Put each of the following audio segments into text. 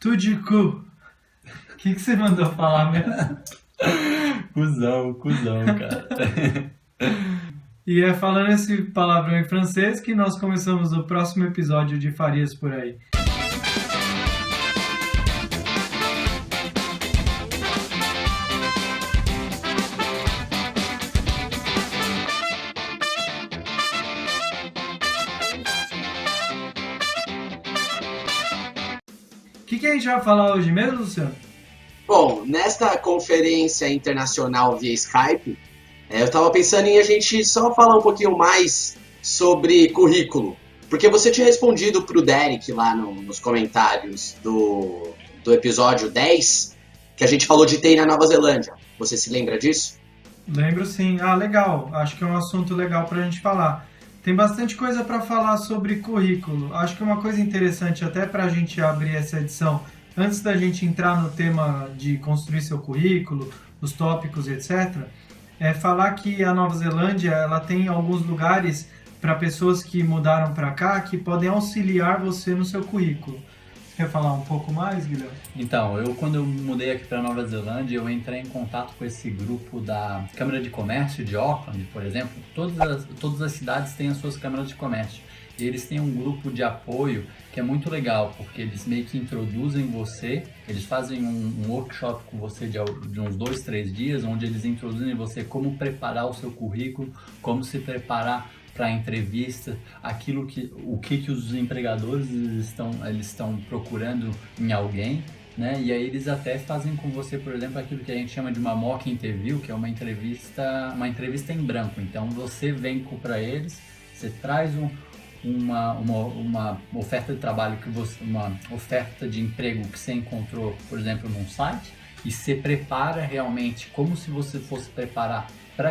Tudicu. O que você mandou falar mesmo? Cusão, cara. E é falando esse palavrão em francês que nós começamos o próximo episódio de Farias por aí. O que a gente vai falar hoje mesmo, Luciano? Bom, nesta conferência internacional via Skype, eu estava pensando em a gente só falar um pouquinho mais sobre currículo. Porque você tinha respondido para o Derek lá nos comentários do episódio 10, que a gente falou de TI na Nova Zelândia. Você se lembra disso? Lembro sim. Ah, legal. Acho que é um assunto legal para a gente falar. Tem bastante coisa para falar sobre currículo. Acho que uma coisa interessante até para a gente abrir essa edição, antes da gente entrar no tema de construir seu currículo, os tópicos, etc., é falar que a Nova Zelândia ela tem alguns lugares para pessoas que mudaram para cá que podem auxiliar você no seu currículo. Quer falar um pouco mais, Guilherme? Então, quando eu mudei aqui para Nova Zelândia, eu entrei em contato com esse grupo da Câmara de Comércio de Auckland, por exemplo. Todas as cidades têm as suas câmaras de comércio. E eles têm um grupo de apoio que é muito legal, porque eles meio que introduzem você, eles fazem um workshop com você de uns 2, 3 dias, onde eles introduzem você como preparar o seu currículo, como se preparar para a entrevista, o que os empregadores estão procurando em alguém, né? E aí eles até fazem com você, por exemplo, aquilo que a gente chama de uma mock interview, que é uma entrevista em branco. Então você vem para eles, você traz uma oferta de trabalho uma oferta de emprego que você encontrou, por exemplo, num site, e você prepara realmente como se você fosse preparar para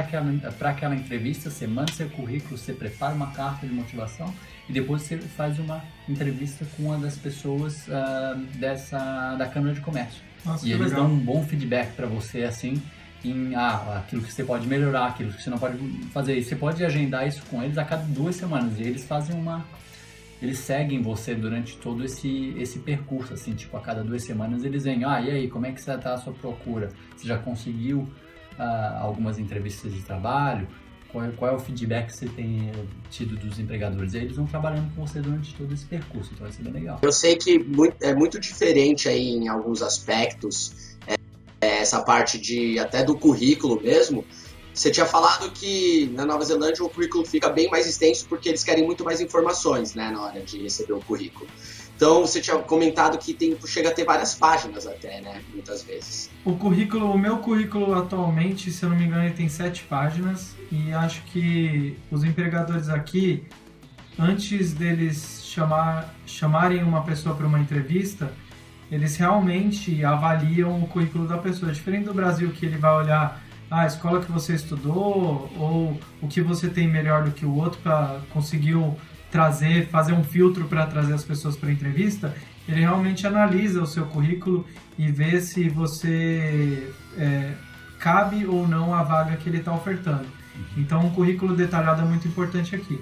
aquela entrevista. Você manda seu currículo, você prepara uma carta de motivação e depois você faz uma entrevista com uma das pessoas da Câmara de Comércio. Nossa, e eles legal. dão um bom feedback para você, assim, em aquilo que você pode melhorar, aquilo que você não pode fazer. E você pode agendar isso com eles a cada 2 semanas. E eles fazem eles seguem você durante todo esse percurso, assim, tipo, a cada 2 semanas eles vêm, e aí, como é que está a sua procura? Você já conseguiu algumas entrevistas de trabalho? Qual é o feedback que você tem tido dos empregadores? E aí eles vão trabalhando com você durante todo esse percurso, então vai ser bem legal. Eu sei que é muito diferente aí em alguns aspectos, essa parte até do currículo mesmo. Você tinha falado que na Nova Zelândia o currículo fica bem mais extenso porque eles querem muito mais informações, né, na hora de receber o currículo. Então você tinha comentado que chega a ter várias páginas até, né, muitas vezes. O meu currículo atualmente, se eu não me engano, ele tem 7 páginas e acho que os empregadores aqui, antes deles chamarem uma pessoa para uma entrevista, eles realmente avaliam o currículo da pessoa. Diferente do Brasil, que ele vai olhar a escola que você estudou ou o que você tem melhor do que o outro para conseguir fazer um filtro para trazer as pessoas para a entrevista. Ele realmente analisa o seu currículo e vê se você cabe ou não à vaga que ele está ofertando. Então, um currículo detalhado é muito importante aqui.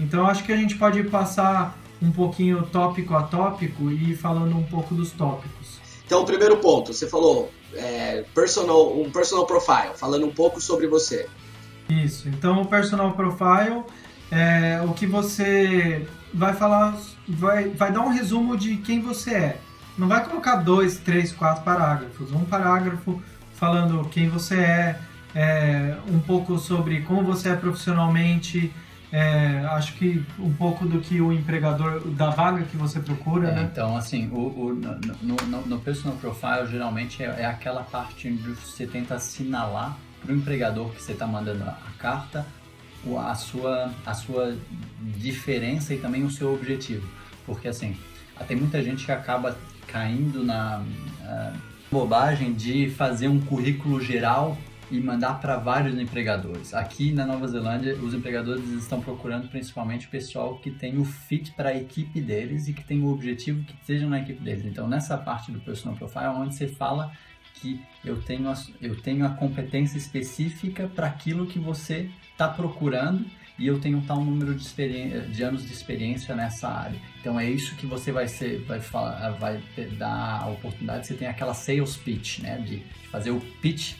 Então, acho que a gente pode passar um pouquinho tópico a tópico e ir falando um pouco dos tópicos. Então, o primeiro ponto, você falou um personal profile, falando um pouco sobre você. Isso, então o personal profile é o que você vai falar, vai dar um resumo de quem você é. Não vai colocar 2, 3, 4 parágrafos. Um parágrafo falando quem você é, um pouco sobre como você é profissionalmente, acho que um pouco do que o empregador, da vaga que você procura, né? Então, assim, no personal profile, geralmente é aquela parte onde você tenta assinalar para o empregador que você está mandando a carta a sua diferença e também o seu objetivo. Porque, assim, tem muita gente que acaba caindo na bobagem de fazer um currículo geral e mandar para vários empregadores. Aqui na Nova Zelândia, os empregadores estão procurando principalmente o pessoal que tem o fit para a equipe deles e que tem o objetivo que esteja na equipe deles. Então, nessa parte do personal profile, onde você fala que eu tenho a competência específica para aquilo que você está procurando e eu tenho tal número de anos de experiência nessa área. Então é isso que você vai dar a oportunidade, você tem aquela sales pitch, né, de fazer o pitch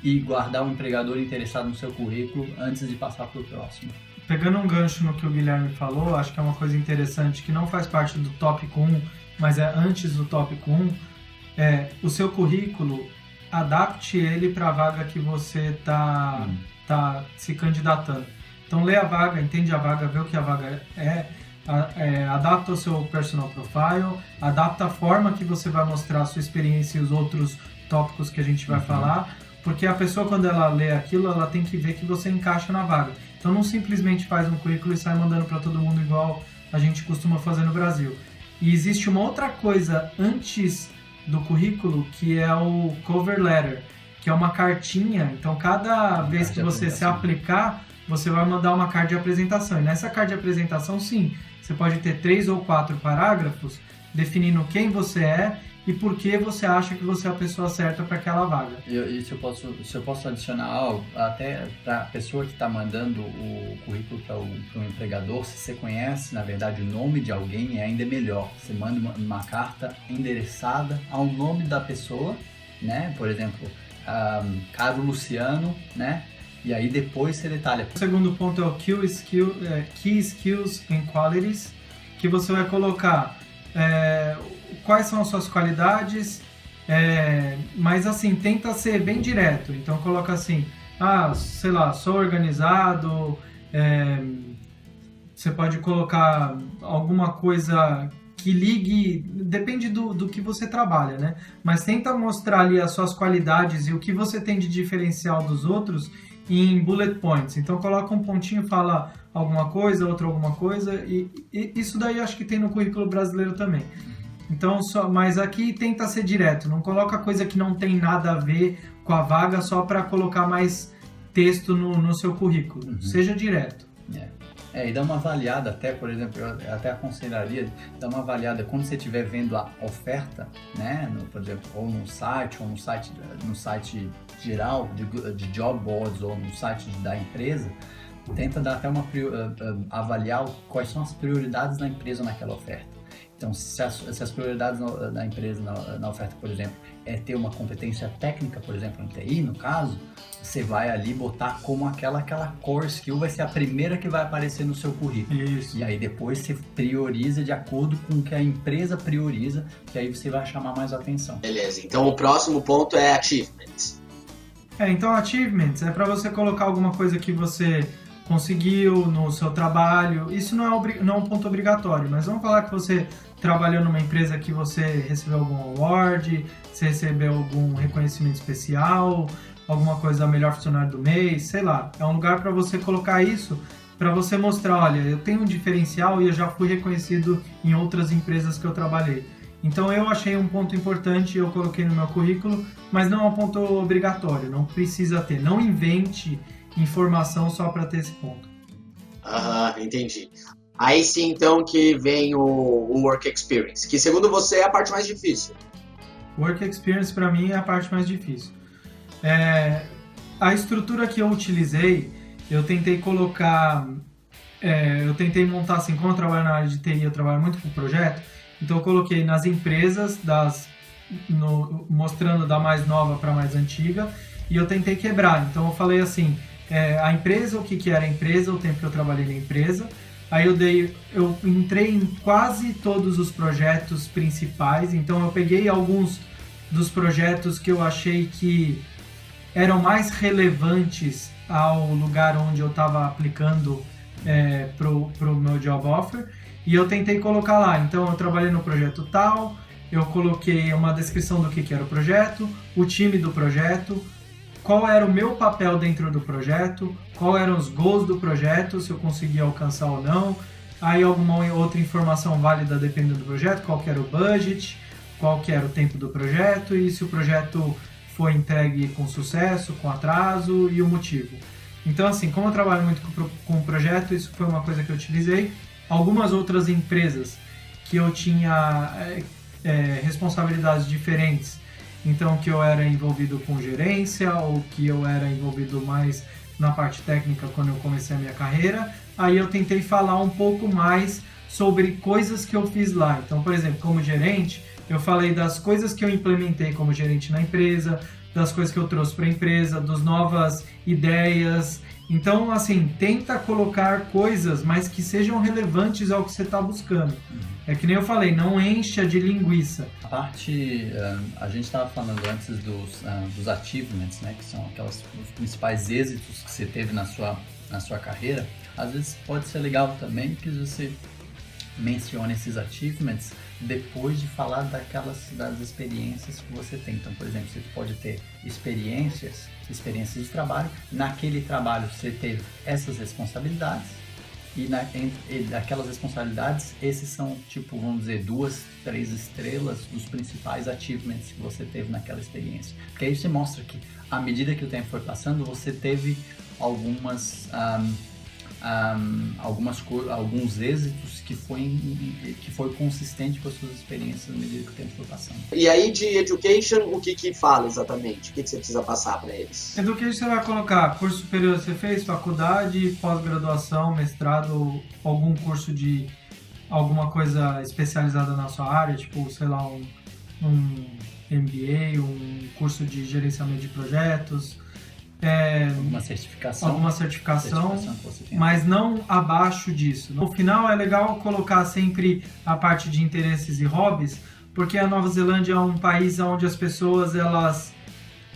e guardar o empregador interessado no seu currículo antes de passar para o próximo. Pegando um gancho no que o Guilherme falou, acho que é uma coisa interessante que não faz parte do tópico 1, mas é antes do tópico 1, o seu currículo, adapte ele para a vaga que você está se candidatando. Então lê a vaga, entende a vaga, vê o que a vaga adapta o seu personal profile, adapta a forma que você vai mostrar a sua experiência e os outros tópicos que a gente vai falar, porque a pessoa, quando ela lê aquilo, ela tem que ver que você encaixa na vaga. Então não simplesmente faz um currículo e sai mandando para todo mundo igual a gente costuma fazer no Brasil. E existe uma outra coisa antes do currículo, que é o cover letter, que é uma cartinha. Então cada vez que você se aplicar, você vai mandar uma carta de apresentação. E nessa carta de apresentação, sim, você pode ter 3 ou 4 parágrafos definindo quem você é e por que você acha que você é a pessoa certa para aquela vaga. E se eu posso adicionar algo, até para a pessoa que está mandando o currículo para o empregador, se você conhece, na verdade, o nome de alguém, é ainda melhor. Você manda uma carta endereçada ao nome da pessoa, né? Por exemplo, Caro Luciano, né? E aí depois você detalha. O segundo ponto é o Key Skills and Qualities, que você vai colocar quais são as suas qualidades, mas assim, tenta ser bem direto. Então coloca assim, sei lá, sou organizado, você pode colocar alguma coisa que ligue, depende do que você trabalha, né? Mas tenta mostrar ali as suas qualidades e o que você tem de diferencial dos outros em bullet points. Então coloca um pontinho, fala alguma coisa, outro alguma coisa, e isso daí acho que tem no currículo brasileiro também. Então, mas aqui tenta ser direto, não coloca coisa que não tem nada a ver com a vaga só para colocar mais texto no seu currículo. Seja direto. E dá uma avaliada até, por exemplo, eu até aconselharia, dar uma avaliada quando você estiver vendo a oferta, né, por exemplo, ou no site geral de job boards ou no site da empresa, tenta dar até avaliar quais são as prioridades da empresa naquela oferta. Então, se as prioridades da empresa na oferta, por exemplo, é ter uma competência técnica, por exemplo, em TI, no caso, você vai ali botar como aquela core skill vai ser a primeira que vai aparecer no seu currículo. Isso. E aí depois você prioriza de acordo com o que a empresa prioriza, que aí você vai chamar mais atenção. Beleza, então o próximo ponto é achievements. Então achievements é para você colocar alguma coisa que você conseguiu no seu trabalho. Isso não é um ponto obrigatório, mas vamos falar que você trabalhou numa empresa que você recebeu algum award, você recebeu algum reconhecimento especial, alguma coisa, melhor funcionário do mês, sei lá. É um lugar para você colocar isso, para você mostrar, olha, eu tenho um diferencial e eu já fui reconhecido em outras empresas que eu trabalhei. Então eu achei um ponto importante, eu coloquei no meu currículo, mas não é um ponto obrigatório, não precisa ter. Não invente informação só para ter esse ponto. Entendi. Aí sim, então, que vem o Work Experience, que segundo você é a parte mais difícil. Work Experience, para mim, é a parte mais difícil. A estrutura que eu utilizei, eu tentei colocar... eu tentei montar assim, como eu trabalho na área de TI, eu trabalho muito com projeto, então eu coloquei nas empresas, mostrando da mais nova para a mais antiga, e eu tentei quebrar. Então eu falei assim, a empresa, o que era a empresa, o tempo que eu trabalhei na empresa. Aí eu entrei em quase todos os projetos principais, então eu peguei alguns dos projetos que eu achei que eram mais relevantes ao lugar onde eu estava aplicando pro meu job offer, e eu tentei colocar lá. Então eu trabalhei no projeto tal, eu coloquei uma descrição do que era o projeto, o time do projeto, qual era o meu papel dentro do projeto, qual eram os goals do projeto, se eu conseguia alcançar ou não, aí alguma outra informação válida dependendo do projeto, qual que era o budget, qual que era o tempo do projeto e se o projeto foi entregue com sucesso, com atraso e o motivo. Então assim, como eu trabalho muito com o projeto, isso foi uma coisa que eu utilizei. Algumas outras empresas que eu tinha responsabilidades diferentes, então que eu era envolvido com gerência ou que eu era envolvido mais na parte técnica quando eu comecei a minha carreira. Aí eu tentei falar um pouco mais sobre coisas que eu fiz lá. Então, por exemplo, como gerente, eu falei das coisas que eu implementei como gerente na empresa, das coisas que eu trouxe para a empresa, das novas ideias. Então, assim, tenta colocar coisas, mas que sejam relevantes ao que você está buscando. É que nem eu falei, não encha de linguiça. A parte, a gente estava falando antes dos achievements, né, que são os principais êxitos que você teve na sua carreira. Às vezes pode ser legal também que você mencione esses achievements depois de falar das experiências que você tem. Então, por exemplo, você pode ter experiências de trabalho. Naquele trabalho você teve essas responsabilidades e daquelas responsabilidades, esses são, tipo, vamos dizer, 2, 3 estrelas dos principais achievements que você teve naquela experiência. Porque aí você mostra que, à medida que o tempo foi passando, você teve alguns êxitos que foi consistente com as suas experiências à medida que o tempo foi passando. E aí de education, o que fala exatamente? O que você precisa passar para eles? Education você vai colocar curso superior você fez, faculdade, pós-graduação, mestrado, algum curso de alguma coisa especializada na sua área, tipo, sei lá, um MBA, um curso de gerenciamento de projetos, alguma certificação que você tem. Mas não abaixo disso. No final é legal colocar sempre a parte de interesses e hobbies, porque a Nova Zelândia é um país onde as pessoas elas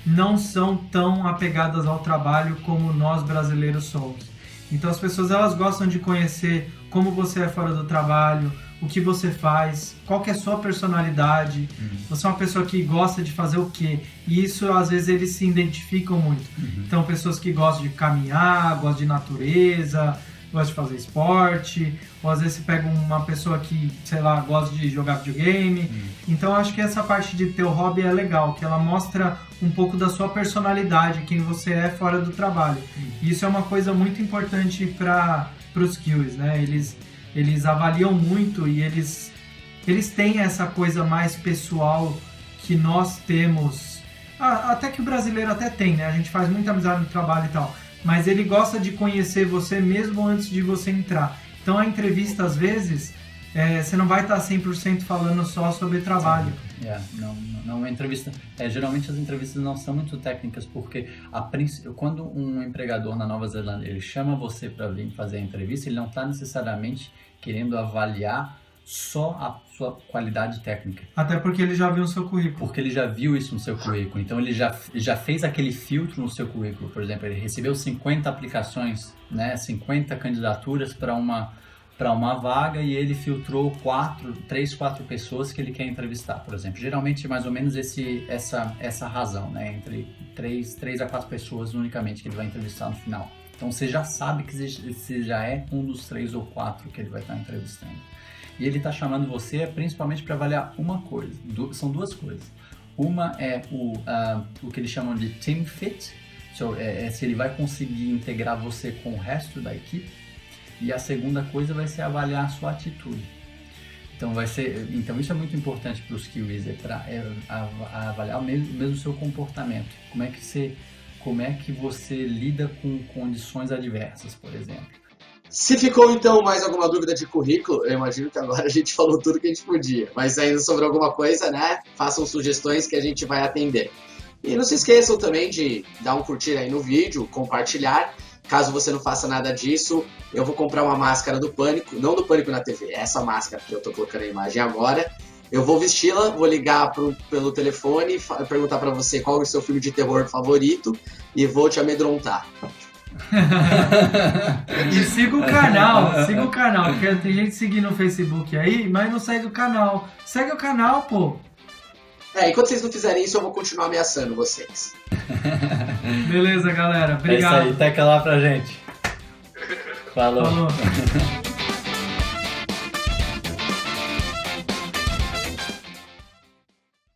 não são tão apegadas ao trabalho como nós brasileiros somos. Então as pessoas elas gostam de conhecer como você é fora do trabalho, o que você faz, qual que é a sua personalidade, você é uma pessoa que gosta de fazer o quê? E isso, às vezes, eles se identificam muito. Então, pessoas que gostam de caminhar, gostam de natureza, gostam de fazer esporte, ou às vezes você pega uma pessoa que, sei lá, gosta de jogar videogame. Então, acho que essa parte de ter o hobby é legal, que ela mostra um pouco da sua personalidade, quem você é fora do trabalho. E isso é uma coisa muito importante para os Kiwis, né? Eles avaliam muito e eles têm essa coisa mais pessoal que nós temos. Até que o brasileiro até tem, né? A gente faz muita amizade no trabalho e tal. Mas ele gosta de conhecer você mesmo antes de você entrar. Então a entrevista, às vezes, você não vai estar 100% falando só sobre trabalho. Não é entrevista. Geralmente as entrevistas não são muito técnicas, porque quando um empregador na Nova Zelândia ele chama você para vir fazer a entrevista, ele não está necessariamente querendo avaliar só a sua qualidade técnica. Até porque ele já viu o seu currículo. Porque ele já viu isso no seu currículo. Então ele já fez aquele filtro no seu currículo. Por exemplo, ele recebeu 50 aplicações, né, 50 candidaturas para uma vaga e ele filtrou 3, 4 pessoas que ele quer entrevistar, por exemplo. Geralmente, mais ou menos essa razão, né? Entre 3 a 4 pessoas unicamente que ele vai entrevistar no final. Então, você já sabe que você já é um dos 3 ou 4 que ele vai estar entrevistando. E ele está chamando você principalmente para avaliar uma coisa. São 2 coisas. Uma é o que eles chamam de team fit. Se ele vai conseguir integrar você com o resto da equipe. E a segunda coisa vai ser avaliar a sua atitude. Então isso é muito importante para os Kiwis, para avaliar mesmo o seu comportamento. Como é que você lida com condições adversas, por exemplo. Se ficou então mais alguma dúvida de currículo, eu imagino que agora a gente falou tudo que a gente podia, mas ainda sobre alguma coisa, né? Façam sugestões que a gente vai atender. E não se esqueçam também de dar um curtir aí no vídeo, compartilhar. Caso você não faça nada disso, eu vou comprar uma máscara do Pânico, não do Pânico na TV, essa máscara que eu tô colocando a imagem agora. Eu vou vesti-la, vou ligar pelo telefone, perguntar pra você qual é o seu filme de terror favorito e vou te amedrontar. E siga o canal, porque tem gente seguindo no Facebook aí, mas não segue o canal. Segue o canal, pô. Enquanto vocês não fizerem isso, eu vou continuar ameaçando vocês. Beleza, galera. Obrigado. É isso aí, teca lá pra gente. Falou.